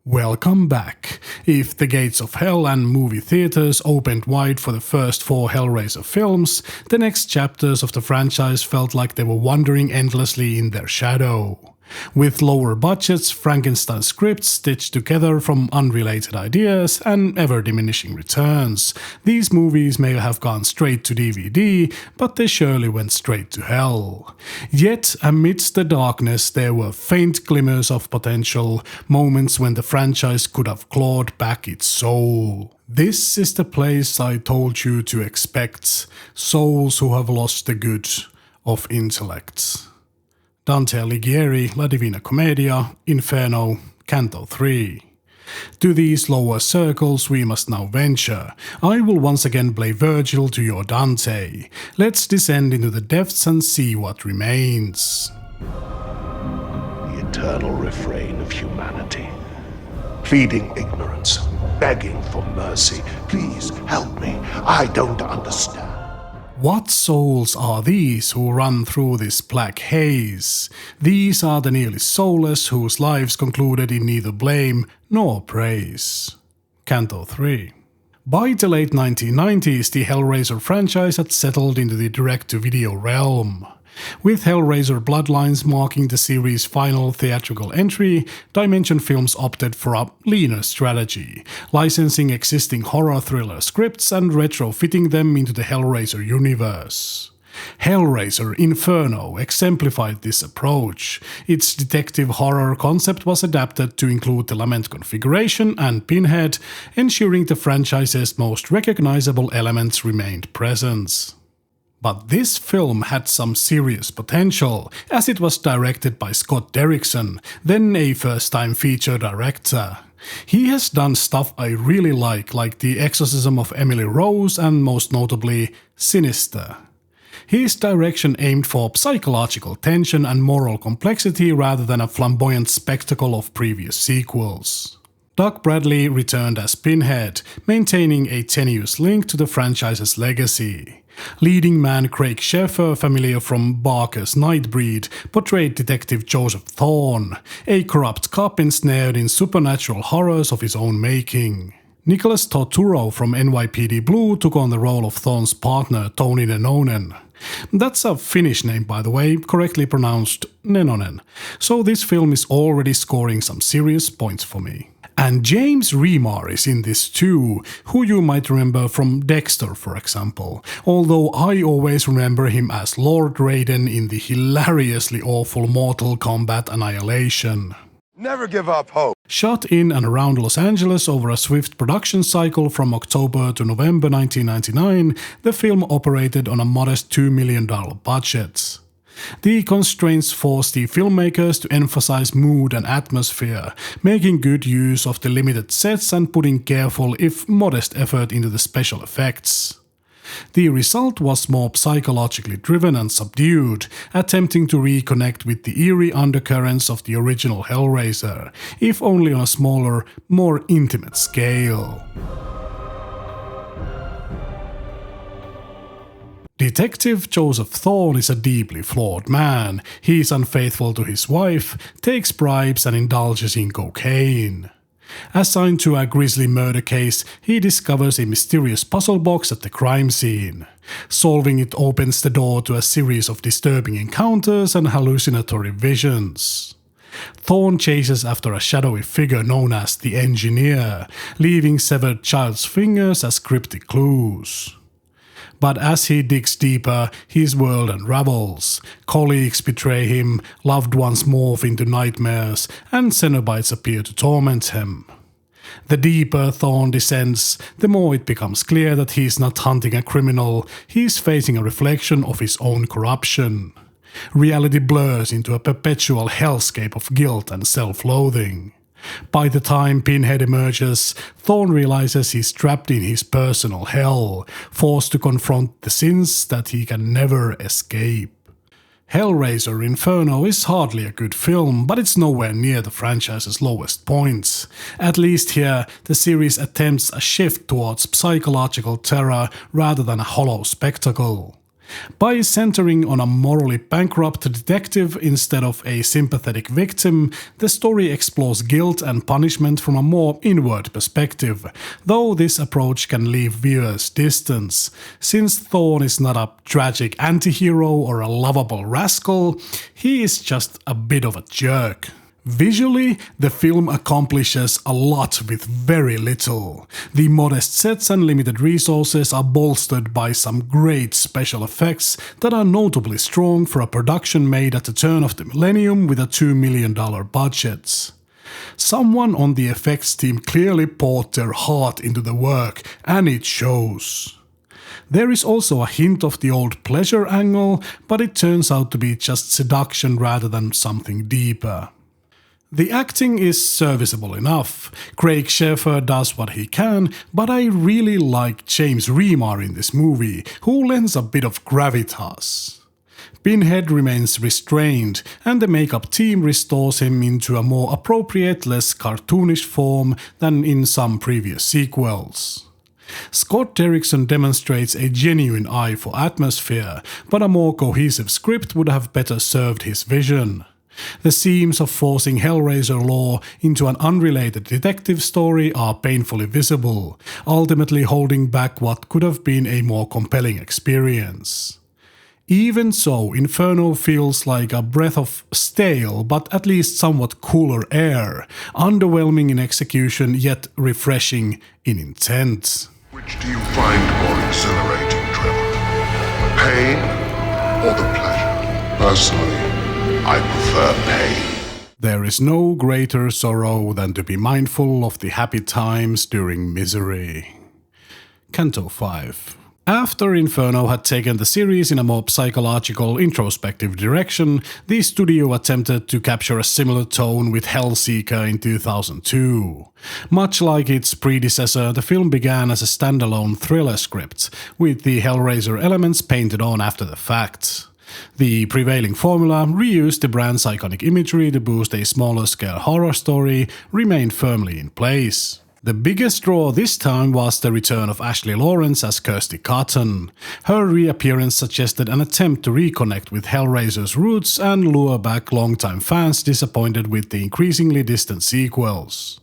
Welcome back. If the gates of hell and movie theaters opened wide for the first 4 Hellraiser films, the next chapters of the franchise felt like they were wandering endlessly in their shadow. With lower budgets, Frankenstein scripts stitched together from unrelated ideas, and ever-diminishing returns, these movies may have gone straight to DVD, but they surely went straight to hell. Yet, amidst the darkness, there were faint glimmers of potential, moments when the franchise could have clawed back its soul. This is the place I told you to expect, souls who have lost the good of intellect. Dante Alighieri, La Divina Commedia, Inferno, Canto 3. To these lower circles we must now venture. I will once again play Virgil to your Dante. Let's descend into the depths and see what remains. The eternal refrain of humanity. Pleading ignorance, begging for mercy. Please help me, I don't understand. What souls are these who run through this black haze? These are the nearly soulless whose lives concluded in neither blame nor praise. Canto 3. By the late 1990s, the Hellraiser franchise had settled into the direct-to-video realm. With Hellraiser Bloodlines marking the series' final theatrical entry, Dimension Films opted for a leaner strategy, licensing existing horror thriller scripts and retrofitting them into the Hellraiser universe. Hellraiser Inferno exemplified this approach. Its detective horror concept was adapted to include the Lament configuration and Pinhead, ensuring the franchise's most recognizable elements remained present. But this film had some serious potential, as it was directed by Scott Derrickson, then a first-time feature director. He has done stuff I really like The Exorcism of Emily Rose and most notably, Sinister. His direction aimed for psychological tension and moral complexity rather than a flamboyant spectacle of previous sequels. Doug Bradley returned as Pinhead, maintaining a tenuous link to the franchise's legacy. Leading man Craig Sheffer, familiar from Barker's Nightbreed, portrayed Detective Joseph Thorne, a corrupt cop ensnared in supernatural horrors of his own making. Nicholas Torturo from NYPD Blue took on the role of Thorne's partner Tony Nenonen. That's a Finnish name, by the way, correctly pronounced Nenonen, so this film is already scoring some serious points for me. And James Remar is in this too, who you might remember from Dexter, for example, although I always remember him as Lord Raiden in the hilariously awful Mortal Kombat Annihilation. Never give up hope. Shot in and around Los Angeles over a swift production cycle from October to November 1999, the film operated on a modest $2 million budget. The constraints forced the filmmakers to emphasize mood and atmosphere, making good use of the limited sets and putting careful, if modest, effort into the special effects. The result was more psychologically driven and subdued, attempting to reconnect with the eerie undercurrents of the original Hellraiser, if only on a smaller, more intimate scale. Detective Joseph Thorne is a deeply flawed man. He is unfaithful to his wife, takes bribes and indulges in cocaine. Assigned to a grisly murder case, he discovers a mysterious puzzle box at the crime scene. Solving it opens the door to a series of disturbing encounters and hallucinatory visions. Thorne chases after a shadowy figure known as the Engineer, leaving severed child's fingers as cryptic clues. But as he digs deeper, his world unravels. Colleagues betray him, loved ones morph into nightmares, and Cenobites appear to torment him. The deeper Thorne descends, the more it becomes clear that he is not hunting a criminal, he is facing a reflection of his own corruption. Reality blurs into a perpetual hellscape of guilt and self-loathing. By the time Pinhead emerges, Thorne realizes he's trapped in his personal hell, forced to confront the sins that he can never escape. Hellraiser Inferno is hardly a good film, but it's nowhere near the franchise's lowest points. At least here, the series attempts a shift towards psychological terror rather than a hollow spectacle. By centering on a morally bankrupt detective instead of a sympathetic victim, the story explores guilt and punishment from a more inward perspective, though this approach can leave viewers distant, since Thorn is not a tragic anti-hero or a lovable rascal, he is just a bit of a jerk. Visually, the film accomplishes a lot with very little. The modest sets and limited resources are bolstered by some great special effects that are notably strong for a production made at the turn of the millennium with a $2 million budget. Someone on the effects team clearly poured their heart into the work, and it shows. There is also a hint of the old pleasure angle, but it turns out to be just seduction rather than something deeper. The acting is serviceable enough. Craig Sheffer does what he can, but I really like James Remar in this movie, who lends a bit of gravitas. Pinhead remains restrained, and the makeup team restores him into a more appropriate, less cartoonish form than in some previous sequels. Scott Derrickson demonstrates a genuine eye for atmosphere, but a more cohesive script would have better served his vision. The seams of forcing Hellraiser lore into an unrelated detective story are painfully visible, ultimately holding back what could have been a more compelling experience. Even so, Inferno feels like a breath of stale but at least somewhat cooler air, underwhelming in execution yet refreshing in intent. Which do you find more exhilarating, Trevor? The pain or the pleasure? Personally, I prefer pain. There is no greater sorrow than to be mindful of the happy times during misery. Canto 5. After Inferno had taken the series in a more psychological, introspective direction, the studio attempted to capture a similar tone with Hellseeker in 2002. Much like its predecessor, the film began as a standalone thriller script, with the Hellraiser elements painted on after the fact. The prevailing formula, reused the brand's iconic imagery to boost a smaller-scale horror story, remained firmly in place. The biggest draw this time was the return of Ashley Lawrence as Kirsty Cotton. Her reappearance suggested an attempt to reconnect with Hellraiser's roots and lure back longtime fans disappointed with the increasingly distant sequels.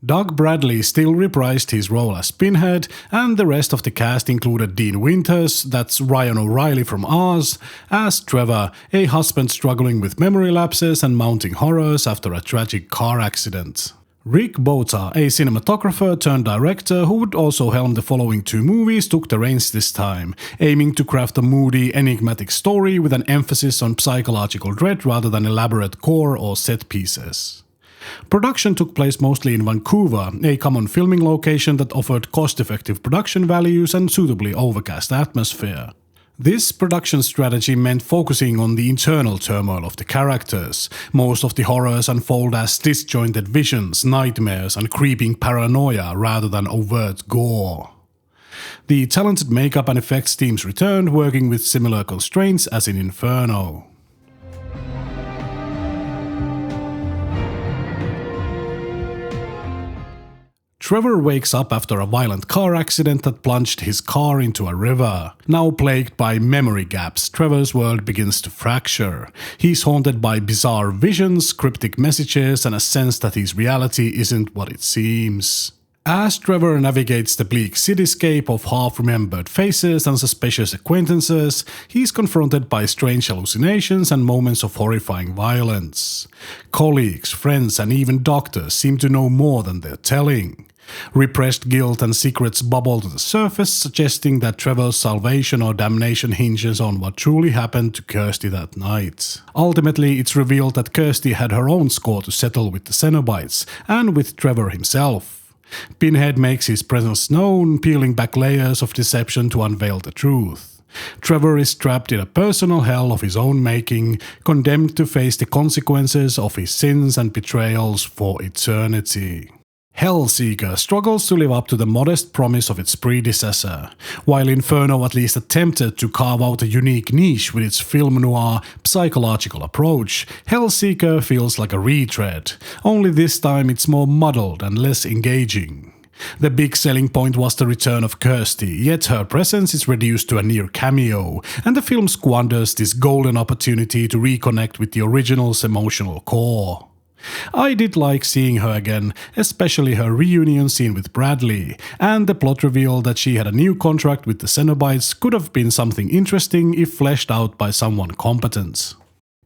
Doug Bradley still reprised his role as Pinhead, and the rest of the cast included Dean Winters, that's Ryan O'Reilly from Oz, as Trevor, a husband struggling with memory lapses and mounting horrors after a tragic car accident. Rick Bota, a cinematographer turned director who would also helm the following two movies, took the reins this time, aiming to craft a moody, enigmatic story with an emphasis on psychological dread rather than elaborate gore or set pieces. Production took place mostly in Vancouver, a common filming location that offered cost-effective production values and suitably overcast atmosphere. This production strategy meant focusing on the internal turmoil of the characters. Most of the horrors unfold as disjointed visions, nightmares, and creeping paranoia rather than overt gore. The talented makeup and effects teams returned, working with similar constraints as in Inferno. Trevor wakes up after a violent car accident that plunged his car into a river. Now plagued by memory gaps, Trevor's world begins to fracture. He's haunted by bizarre visions, cryptic messages, and a sense that his reality isn't what it seems. As Trevor navigates the bleak cityscape of half-remembered faces and suspicious acquaintances, he's confronted by strange hallucinations and moments of horrifying violence. Colleagues, friends, and even doctors seem to know more than they're telling. Repressed guilt and secrets bubble to the surface, suggesting that Trevor's salvation or damnation hinges on what truly happened to Kirsty that night. Ultimately, it's revealed that Kirsty had her own score to settle with the Cenobites, and with Trevor himself. Pinhead makes his presence known, peeling back layers of deception to unveil the truth. Trevor is trapped in a personal hell of his own making, condemned to face the consequences of his sins and betrayals for eternity. Hellseeker struggles to live up to the modest promise of its predecessor. While Inferno at least attempted to carve out a unique niche with its film noir psychological approach, Hellseeker feels like a retread, only this time it's more muddled and less engaging. The big selling point was the return of Kirsty, yet her presence is reduced to a near cameo, and the film squanders this golden opportunity to reconnect with the original's emotional core. I did like seeing her again, especially her reunion scene with Bradley, and the plot reveal that she had a new contract with the Cenobites could have been something interesting if fleshed out by someone competent.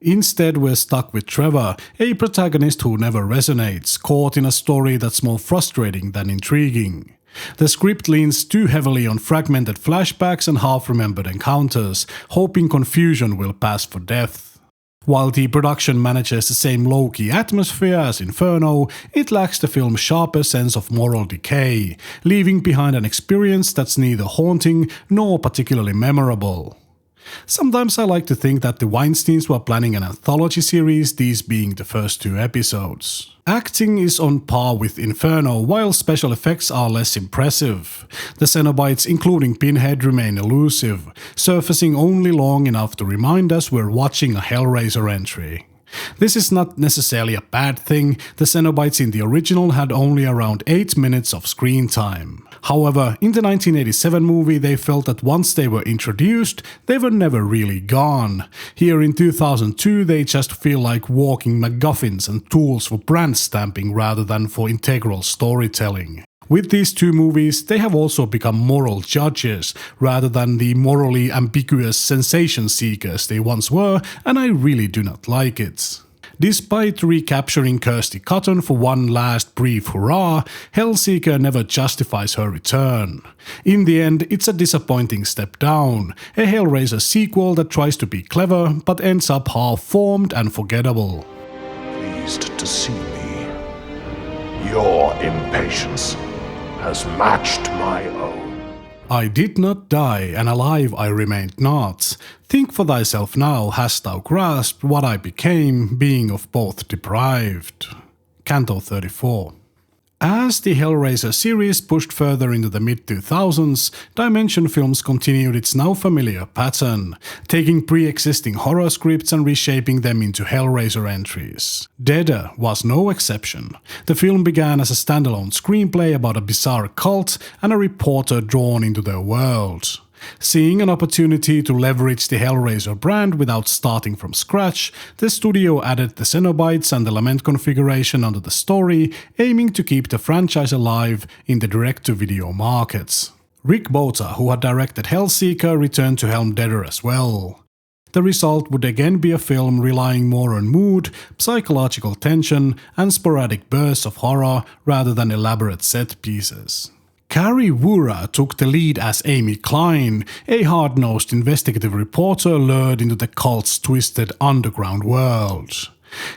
Instead, we're stuck with Trevor, a protagonist who never resonates, caught in a story that's more frustrating than intriguing. The script leans too heavily on fragmented flashbacks and half-remembered encounters, hoping confusion will pass for depth. While the production manages the same low-key atmosphere as Inferno, it lacks the film's sharper sense of moral decay, leaving behind an experience that's neither haunting nor particularly memorable. Sometimes I like to think that the Weinsteins were planning an anthology series, these being the first 2 episodes. Acting is on par with Inferno, while special effects are less impressive. The Cenobites, including Pinhead, remain elusive, surfacing only long enough to remind us we're watching a Hellraiser entry. This is not necessarily a bad thing. The Cenobites in the original had only around 8 minutes of screen time. However, in the 1987 movie they felt that once they were introduced, they were never really gone. Here in 2002 they just feel like walking MacGuffins and tools for brand stamping rather than for integral storytelling. With these 2 movies, they have also become moral judges, rather than the morally ambiguous sensation seekers they once were, and I really do not like it. Despite recapturing Kirsty Cotton for one last brief hurrah, Hellseeker never justifies her return. In the end, it's a disappointing step down, a Hellraiser sequel that tries to be clever, but ends up half-formed and forgettable. Pleased to see me. Your impatience has matched my own. I did not die, and alive I remained not. Think for thyself now, hast thou grasped what I became, being of both deprived. Canto 34. As the Hellraiser series pushed further into the mid-2000s, Dimension Films continued its now familiar pattern, taking pre-existing horror scripts and reshaping them into Hellraiser entries. Deader was no exception. The film began as a standalone screenplay about a bizarre cult and a reporter drawn into their world. Seeing an opportunity to leverage the Hellraiser brand without starting from scratch, the studio added the Cenobites and the Lament configuration onto the story, aiming to keep the franchise alive in the direct-to-video markets. Rick Bota, who had directed Hellseeker, returned to helm Deader as well. The result would again be a film relying more on mood, psychological tension, and sporadic bursts of horror rather than elaborate set pieces. Kari Wura took the lead as Amy Klein, a hard-nosed investigative reporter lured into the cult's twisted underground world.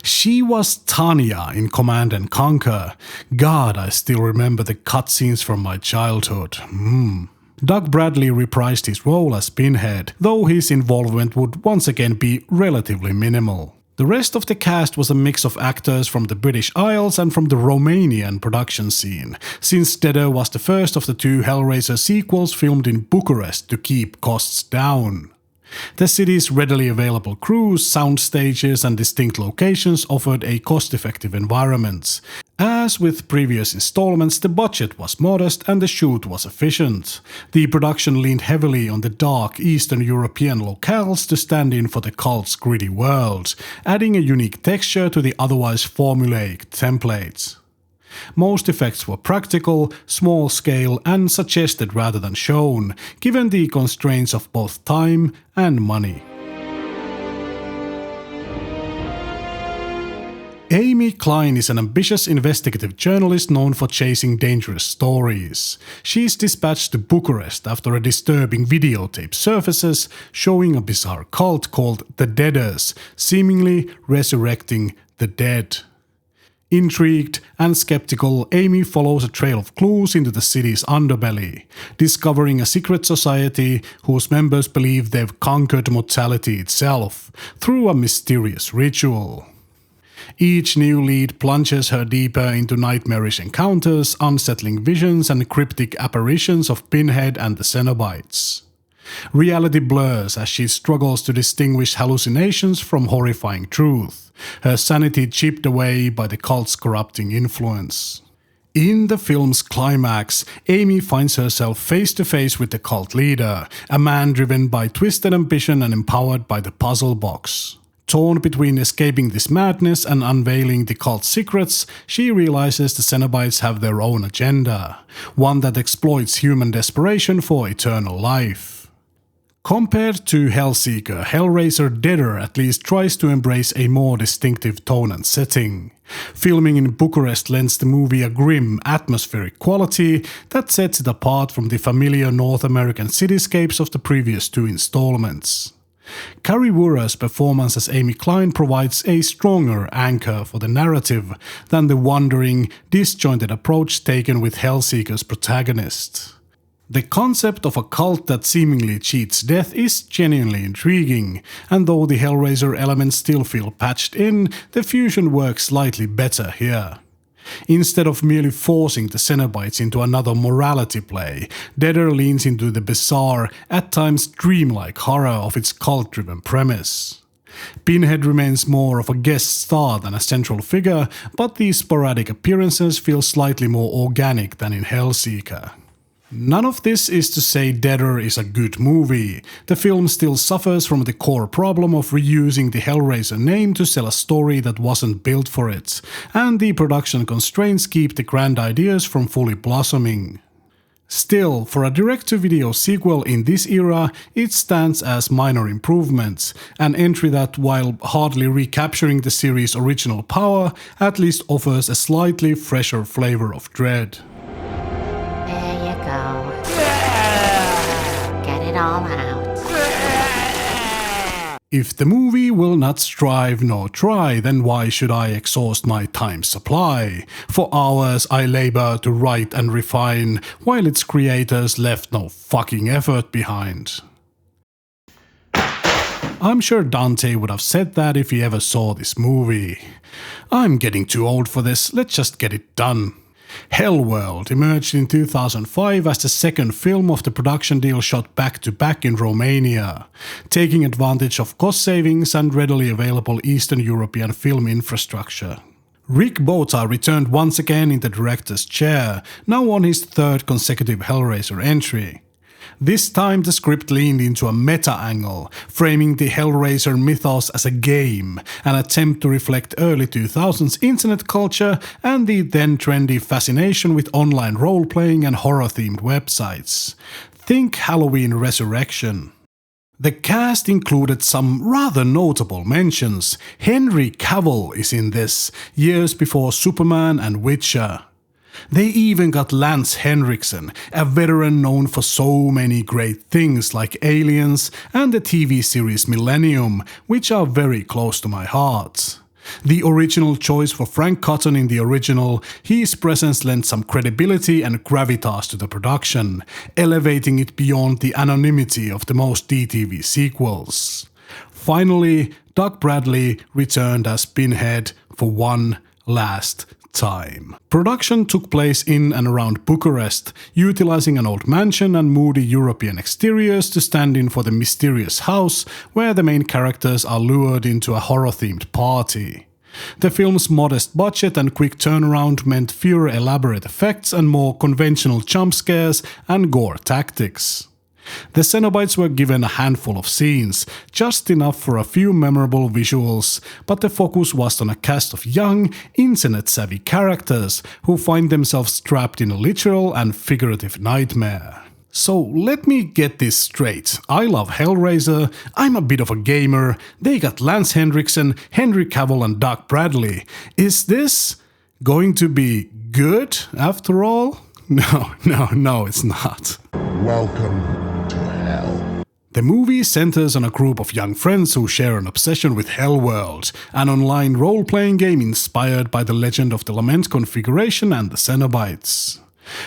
She was Tanya in Command & Conquer. God, I still remember the cutscenes from my childhood. Doug Bradley reprised his role as Pinhead, though his involvement would once again be relatively minimal. The rest of the cast was a mix of actors from the British Isles and from the Romanian production scene, since Deader was the first of the 2 Hellraiser sequels filmed in Bucharest to keep costs down. The city's readily available crews, sound stages, and distinct locations offered a cost-effective environment. As with previous installments, the budget was modest and the shoot was efficient. The production leaned heavily on the dark Eastern European locales to stand in for the cult's gritty world, adding a unique texture to the otherwise formulaic templates. Most effects were practical, small-scale, and suggested rather than shown, given the constraints of both time and money. Amy Klein is an ambitious investigative journalist known for chasing dangerous stories. She's dispatched to Bucharest after a disturbing videotape surfaces showing a bizarre cult called the Deaders, seemingly resurrecting the dead. Intrigued and skeptical, Amy follows a trail of clues into the city's underbelly, discovering a secret society whose members believe they've conquered mortality itself through a mysterious ritual. Each new lead plunges her deeper into nightmarish encounters, unsettling visions, and cryptic apparitions of Pinhead and the Cenobites. Reality blurs as she struggles to distinguish hallucinations from horrifying truth, her sanity chipped away by the cult's corrupting influence. In the film's climax, Amy finds herself face to face with the cult leader, a man driven by twisted ambition and empowered by the puzzle box. Torn between escaping this madness and unveiling the cult's secrets, she realizes the Cenobites have their own agenda, one that exploits human desperation for eternal life. Compared to Hellseeker, Hellraiser Deader at least tries to embrace a more distinctive tone and setting. Filming in Bucharest lends the movie a grim, atmospheric quality that sets it apart from the familiar North American cityscapes of the previous two installments. Kari Wura's performance as Amy Klein provides a stronger anchor for the narrative than the wandering, disjointed approach taken with Hellseeker's protagonist. The concept of a cult that seemingly cheats death is genuinely intriguing, and though the Hellraiser elements still feel patched in, the fusion works slightly better here. Instead of merely forcing the Cenobites into another morality play, Deader leans into the bizarre, at times dreamlike horror of its cult-driven premise. Pinhead remains more of a guest star than a central figure, but these sporadic appearances feel slightly more organic than in Hellseeker. None of this is to say Deader is a good movie. The film still suffers from the core problem of reusing the Hellraiser name to sell a story that wasn't built for it, and the production constraints keep the grand ideas from fully blossoming. Still, for a direct-to-video sequel in this era, it stands as minor improvements, an entry that, while hardly recapturing the series' original power, at least offers a slightly fresher flavor of dread. Get it all out. If the movie will not strive nor try, then why should I exhaust my time supply? For hours I labor to write and refine, while its creators left no fucking effort behind. I'm sure Dante would have said that if he ever saw this movie. I'm getting too old for this, let's just get it done. Hellworld emerged in 2005 as the second film of the production deal shot back-to-back in Romania, taking advantage of cost savings and readily available Eastern European film infrastructure. Rick Bota returned once again in the director's chair, now on his third consecutive Hellraiser entry. This time the script leaned into a meta angle, framing the Hellraiser mythos as a game, an attempt to reflect early 2000s internet culture and the then trendy fascination with online role-playing and horror-themed websites. Think Halloween Resurrection. The cast included some rather notable mentions. Henry Cavill is in this, years before Superman and Witcher. They even got Lance Henriksen, a veteran known for so many great things like Aliens and the TV series Millennium, which are very close to my heart. The original choice for Frank Cotton in the original, his presence lent some credibility and gravitas to the production, elevating it beyond the anonymity of the most DTV-sequels. Finally, Doug Bradley returned as Pinhead for one last time. Production took place in and around Bucharest, utilizing an old mansion and moody European exteriors to stand in for the mysterious house where the main characters are lured into a horror-themed party. The film's modest budget and quick turnaround meant fewer elaborate effects and more conventional jump scares and gore tactics. The Cenobites were given a handful of scenes, just enough for a few memorable visuals, but the focus was on a cast of young, internet-savvy characters who find themselves trapped in a literal and figurative nightmare. So let me get this straight. I love Hellraiser, I'm a bit of a gamer, they got Lance Henriksen, Henry Cavill and Doug Bradley. Is this going to be good after all? No, it's not. Welcome to hell. The movie centers on a group of young friends who share an obsession with Hellworld, an online role-playing game inspired by the legend of the Lament configuration and the Cenobites.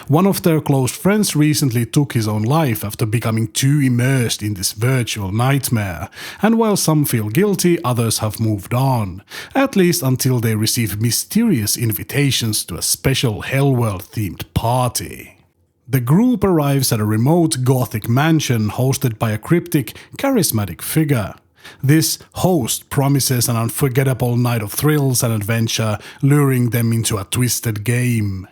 One of their close friends recently took his own life after becoming too immersed in this virtual nightmare, and while some feel guilty, others have moved on, at least until they receive mysterious invitations to a special Hellworld-themed party. The group arrives at a remote Gothic mansion hosted by a cryptic, charismatic figure. This host promises an unforgettable night of thrills and adventure, luring them into a twisted game.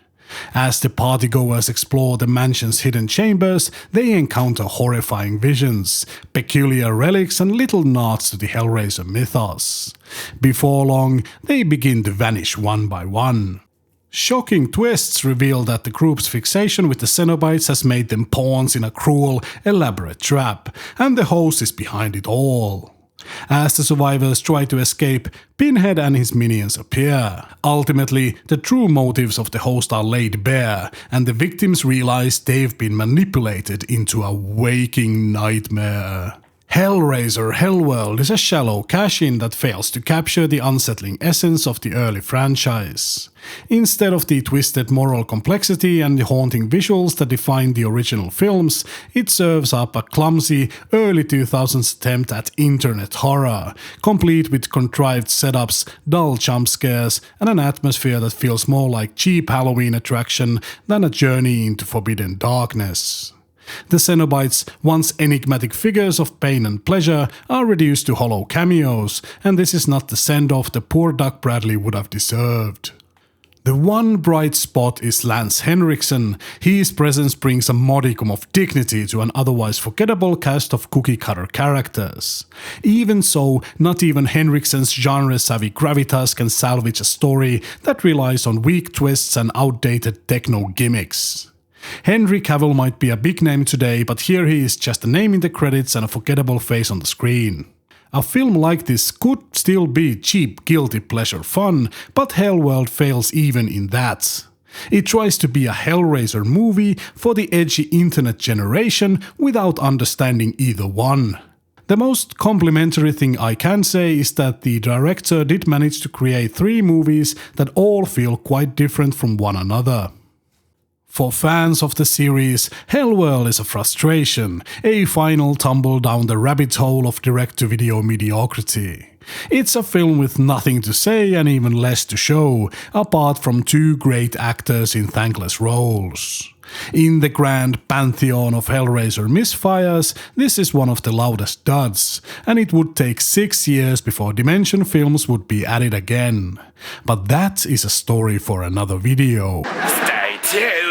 As the partygoers explore the mansion's hidden chambers, they encounter horrifying visions, peculiar relics and little nods to the Hellraiser mythos. Before long, they begin to vanish one by one. Shocking twists reveal that the group's fixation with the Cenobites has made them pawns in a cruel, elaborate trap, and the host is behind it all. As the survivors try to escape, Pinhead and his minions appear. Ultimately, the true motives of the host are laid bare, and the victims realize they've been manipulated into a waking nightmare. Hellraiser Hellworld is a shallow cash-in that fails to capture the unsettling essence of the early franchise. Instead of the twisted moral complexity and the haunting visuals that defined the original films, it serves up a clumsy, early 2000s attempt at internet horror, complete with contrived setups, dull jump scares, and an atmosphere that feels more like cheap Halloween attraction than a journey into forbidden darkness. The Cenobites, once enigmatic figures of pain and pleasure, are reduced to hollow cameos, and this is not the send-off the poor Doug Bradley would have deserved. The one bright spot is Lance Henriksen. His presence brings a modicum of dignity to an otherwise forgettable cast of cookie-cutter characters. Even so, not even Henriksen's genre-savvy gravitas can salvage a story that relies on weak twists and outdated techno gimmicks. Henry Cavill might be a big name today, but here he is just a name in the credits and a forgettable face on the screen. A film like this could still be cheap, guilty pleasure fun, but Hellworld fails even in that. It tries to be a Hellraiser movie for the edgy internet generation without understanding either one. The most complimentary thing I can say is that the director did manage to create 3 movies that all feel quite different from one another. For fans of the series, Hellworld is a frustration, a final tumble down the rabbit hole of direct-to-video mediocrity. It's a film with nothing to say and even less to show, apart from 2 great actors in thankless roles. In the grand pantheon of Hellraiser misfires, this is one of the loudest duds, and it would take 6 years before Dimension films would be at it again. But that is a story for another video. Stay tuned!